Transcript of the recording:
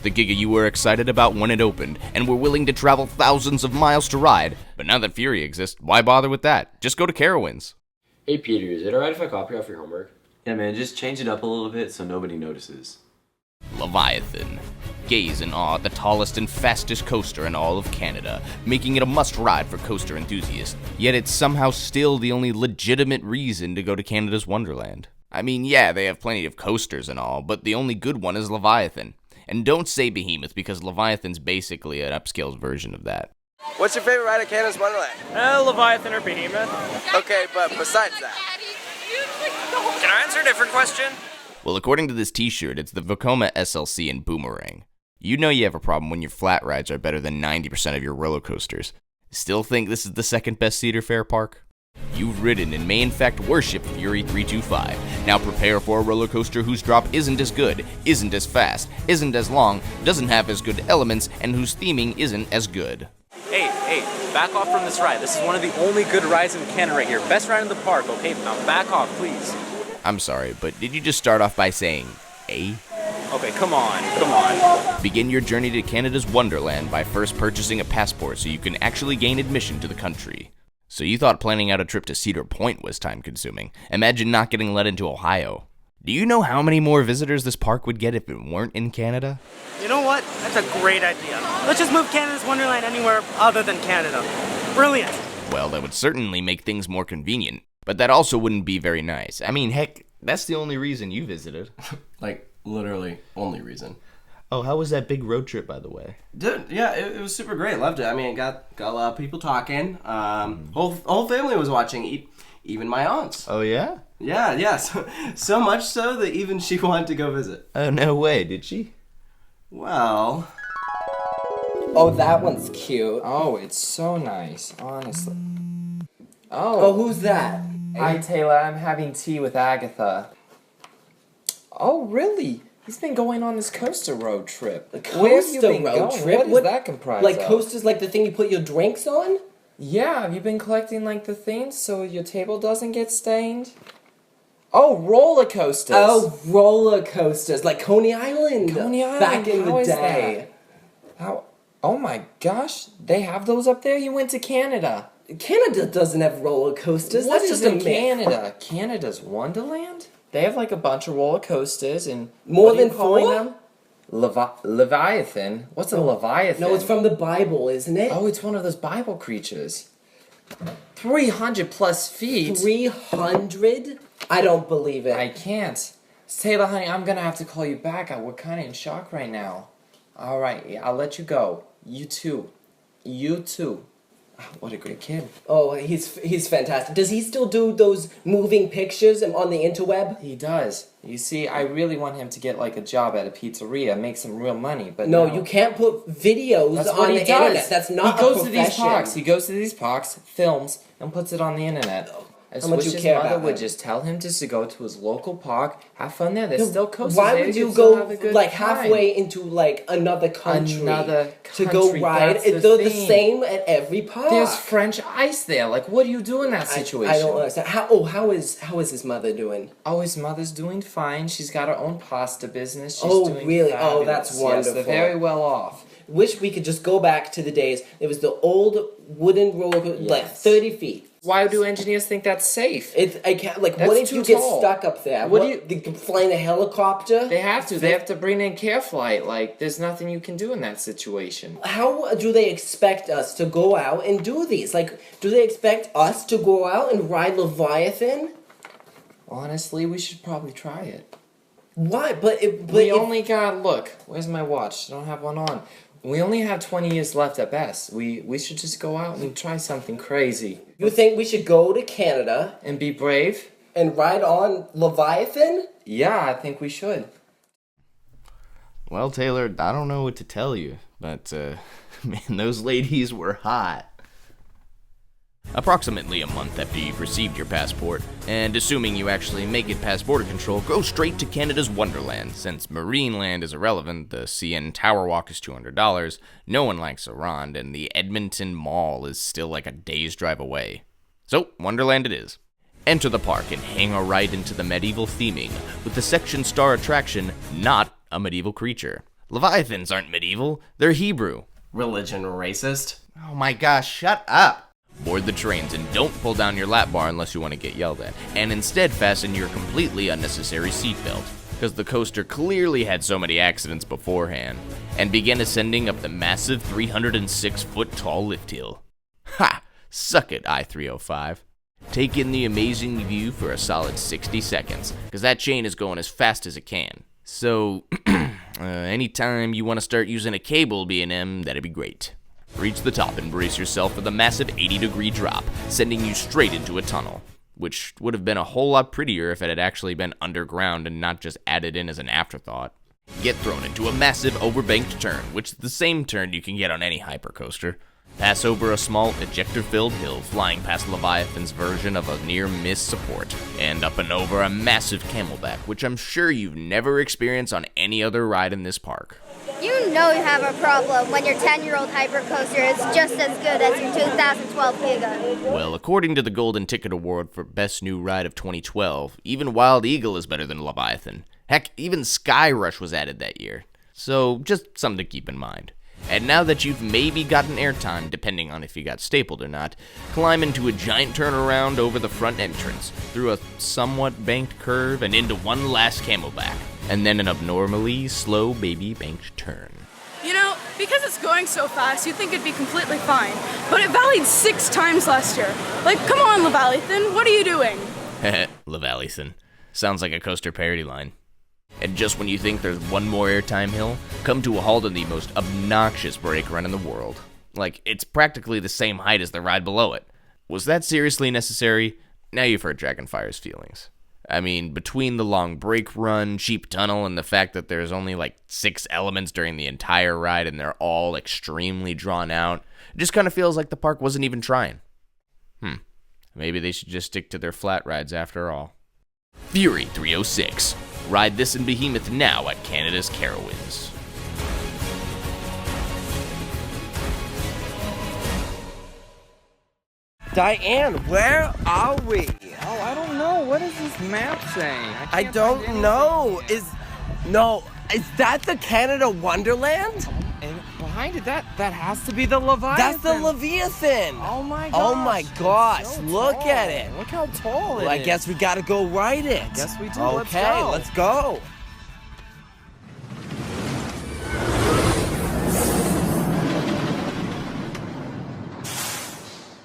the Giga you were excited about when it opened, and were willing to travel thousands of miles to ride. But now that Fury exists, why bother with that? Just go to Carowinds. Hey Peter, is it alright if I copy off your homework? Yeah, man, just change it up a little bit so nobody notices. Leviathan. Gaze in awe at the tallest and fastest coaster in all of Canada, making it a must-ride for coaster enthusiasts. Yet it's somehow still the only legitimate reason to go to Canada's Wonderland. I mean, yeah, they have plenty of coasters and all, but the only good one is Leviathan. And don't say Behemoth, because Leviathan's basically an upscale version of that. What's your favorite ride at Canada's Wonderland? Leviathan or Behemoth. Okay, but besides that. Can I answer a different question? Well, according to this t-shirt, it's the Vekoma SLC and Boomerang. You know you have a problem when your flat rides are better than 90% of your roller coasters. Still think this is the second best Cedar Fair park? You've ridden and may in fact worship Fury 325. Now prepare for a roller coaster whose drop isn't as good, isn't as fast, isn't as long, doesn't have as good elements, and whose theming isn't as good. Hey, back off from this ride. This is one of the only good rides in Canada right here. Best ride in the park, okay? Now back off, please. I'm sorry, but did you just start off by saying, "A"? Okay, come on. Begin your journey to Canada's Wonderland by first purchasing a passport so you can actually gain admission to the country. So you thought planning out a trip to Cedar Point was time-consuming. Imagine not getting let into Ohio. Do you know how many more visitors this park would get if it weren't in Canada? You know what? That's a great idea. Let's just move Canada's Wonderland anywhere other than Canada. Brilliant. Well, that would certainly make things more convenient, but that also wouldn't be very nice. I mean, heck, that's the only reason you visited. Like, literally, only reason. Oh, how was that big road trip, by the way? Dude, yeah, it was super great. Loved it. I mean, it got a lot of people talking. Whole family was watching, even my aunts. Oh, yeah? Yeah, so much so that even she wanted to go visit. Oh, no way, did she? Well... Oh, that one's cute. Oh, it's so nice, honestly. Oh, who's that? Hi, Taylor. I'm having tea with Agatha. Oh, really? He's been going on this coaster road trip. Where have you been going? What does that comprise Like of? coasters, like the thing you put your drinks on? Yeah, have you been collecting, like, the things so your table doesn't get stained? Oh, roller coasters. Oh, roller coasters, like Coney Island. Coney Island, back in how the is day. that? How? Oh my gosh, they have those up there? You went to Canada. Canada doesn't have roller coasters. What That's is just a in myth. Canada? Canada's Wonderland? They have like a bunch of roller coasters and More what are you than calling 4? them? Leviathan? What's a Leviathan? No, it's from the Bible, isn't it? Oh, it's one of those Bible creatures. 300 plus feet. 300? I don't believe it. I can't. Taylor, honey, I'm gonna have to call you back. We're kind of in shock right now. All right, I'll let you go. You too. What a great kid. Oh, he's fantastic. Does he still do those moving pictures on the interweb? He does. You see, I really want him to get like a job at a pizzeria, make some real money, but No, you can't put videos That's on what the he does. internet. That's not He goes a to these profession. parks. He goes to these parks, films, and puts it on the internet. I just How much wish you his care mother about would him. just tell him just to go to his local park, have fun there. There's still coasters Why there. would you can still go have a good like time. halfway into like another country, to go country, ride? that's the They're the thing. same at every park. There's French ice there. Like, what do you do in that situation? I don't understand. How is his mother doing? Oh, his mother's doing fine. She's got her own pasta business. She's Oh, doing really? fabulous. Oh, that's Yes, wonderful. they're very well off. Wish we could just go back to the days. It was the old wooden roller coaster, like 30 feet. Why do engineers think that's safe? I can't, like, That's what if too you get tall. stuck up there? What do you- They could fly in a helicopter? They have to. They have to bring in care flight. Like, there's nothing you can do in that situation. How do they expect us to go out and do these? Like, do they expect us to go out and ride Leviathan? Honestly, we should probably try it. Why? But We only got, look, where's my watch? I don't have one on. We only have 20 years left at best. We should just go out and try something crazy. You think we should go to Canada And be brave? and ride on Leviathan? Yeah, I think we should. Well, Taylor, I don't know what to tell you, but, man, those ladies were hot. Approximately a month after you've received your passport, and assuming you actually make it past border control, go straight to Canada's Wonderland. Since Marineland is irrelevant, the CN Tower Walk is $200, no one likes a Ronde, and the Edmonton Mall is still like a day's drive away. So, Wonderland it is. Enter the park and hang a right into the medieval theming, with the section star attraction not a medieval creature. Leviathans aren't medieval, they're Hebrew. Religion racist. Oh my gosh, shut up! Board the trains and don't pull down your lap bar unless you want to get yelled at, and instead fasten your completely unnecessary seatbelt, because the coaster clearly had so many accidents beforehand, and begin ascending up the massive 306-foot tall lift hill. Ha! Suck it, I-305. Take in the amazing view for a solid 60 seconds, because that chain is going as fast as it can. So, anytime you want to start using a cable B&M, that'd be great. Reach the top and brace yourself for the massive 80-degree drop, sending you straight into a tunnel, which would have been a whole lot prettier if it had actually been underground and not just added in as an afterthought. Get thrown into a massive overbanked turn, which is the same turn you can get on any hypercoaster. Pass over a small ejector-filled hill flying past Leviathan's version of a near-miss support, and up and over a massive camelback, which I'm sure you've never experienced on any other ride in this park. You know you have a problem when your 10-year-old hypercoaster is just as good as your 2012 Giga. Well, according to the Golden Ticket Award for Best New Ride of 2012, even Wild Eagle is better than Leviathan. Heck, even Sky Rush was added that year. So, just something to keep in mind. And now that you've maybe gotten airtime, depending on if you got stapled or not, climb into a giant turnaround over the front entrance, through a somewhat banked curve, and into one last camelback, and then an abnormally slow baby banked turn. You know, because it's going so fast, you'd think it'd be completely fine, but it valleyed 6 times last year. Like, come on, Leviathan, what are you doing? Leviathan. Sounds like a coaster parody line. And just when you think there's one more airtime hill, come to a halt on the most obnoxious brake run in the world. Like, it's practically the same height as the ride below it. Was that seriously necessary? Now you've hurt Dragonfire's feelings. I mean, between the long brake run, cheap tunnel, and the fact that there's only like 6 elements during the entire ride and they're all extremely drawn out, it just kind of feels like the park wasn't even trying. Maybe they should just stick to their flat rides after all. Fury 306. Ride this in Behemoth now at Canada's Carowinds. Diane, where are we? Oh, I don't know. What is this map saying? I don't know. Is that the Canada Wonderland? And behind it, that has to be the Leviathan. That's the Leviathan. Oh my gosh. Oh my gosh. So Look tall. at it. Look how tall it is. I guess we gotta go ride it. Guess we do. Okay, let's go.